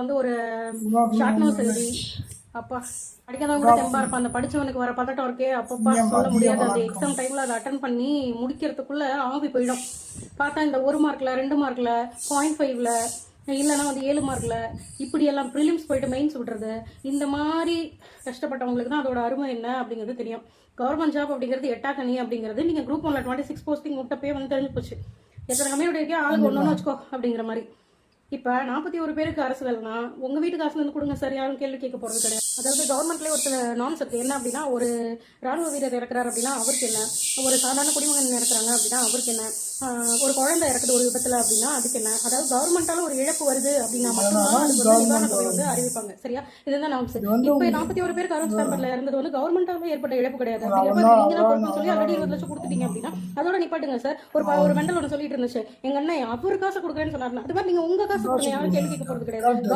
வந்து ஒரு short notes எழுதி அப்பா படிக்காதவங்க கூட தெம்பா இருப்பான். அந்த படிச்சவனுக்கு வர பதட்டம் இருக்கே அப்பப்பா சொல்ல முடியாது. அந்த எக்ஸாம் டைம்ல அதை அட்டன் பண்ணி முடிக்கிறதுக்குள்ள ஆவி போயிடும். பார்த்தா இந்த 1 மார்க்ல 2 மார்க்ல 0.5ல இல்லைன்னா வந்து 7 மார்க்ல இப்படி எல்லாம் ப்ரிலிம்ஸ் போயிட்டு மெயின்ஸ் விடுறது. இந்த மாதிரி கஷ்டப்பட்டவங்களுக்கு தான் அதோட அருமை என்ன அப்படிங்கிறது தெரியும். கவர்மெண்ட் ஜாப் அப்படிங்கிறது எட்டாக்கணி அப்படிங்கிறது நீங்க குரூப் 1ல 26 போஸ்டிங் விட்டப்பே வந்து தெரிஞ்சு போச்சு. எத்தனை கம்மியோட இருக்கே ஆளுக்கு ஒன்று வச்சுக்கோ அப்படிங்கிற மாதிரி. இப்போ 41 பேருக்கு அரசு வேலைனா உங்கள் வீட்டு காசுல இருந்து கொடுங்க சார், யாரும் கேள்வி கேட்க போகிறது கிடையாது. அதாவது கவர்மெண்ட்லேயே ஒரு சில நார்ம்ஸ் இருக்குது. என்ன அப்படின்னா, ஒரு ராணுவ வீரர் இறக்குறாரு அப்படின்னா அவருக்கு என்ன, ஒரு சாதாரண குடிமகன் இறக்குறாங்க அப்படின்னா அவருக்கு என்ன, ஒரு குழந்தை இறக்குது ஒரு விபத்தில் அப்படின்னா அதுக்கு என்ன. அதாவது கவர்மெண்டால ஒரு இழப்பு வருது அப்படின்னா மட்டும்தான் அதுக்கு வந்து நிவாரண தொகை வந்து அறிவிப்பாங்க. சரியா? இதுதான் நார்ம்ஸ். இப்போ 41 பேருக்கு அரசு பேம்பர்ல இறந்தது வந்து கவர்மெண்டால ஏற்பட்ட இழப்பு கிடையாது. அப்படிங்கிறப்ப நீங்க தான் பொறுப்புன்னு சொல்லி ஆல்ரெடி 20 லட்சம் கொடுத்துட்டீங்க அப்படின்னா அதோட நிப்பாட்டுங்க சார். ஒரு மெண்டல் ஒன்று சொல்லிட்டு இருந்துச்சு, எங்க அண்ணன் அவர் காசு கொடுக்குறேன்னு சொன்னாருன்னா அது மாதிரி நீங்க உங்க காசு கொடுங்க, யாரும் கேள்வி கேட்க போறது கிடையாது.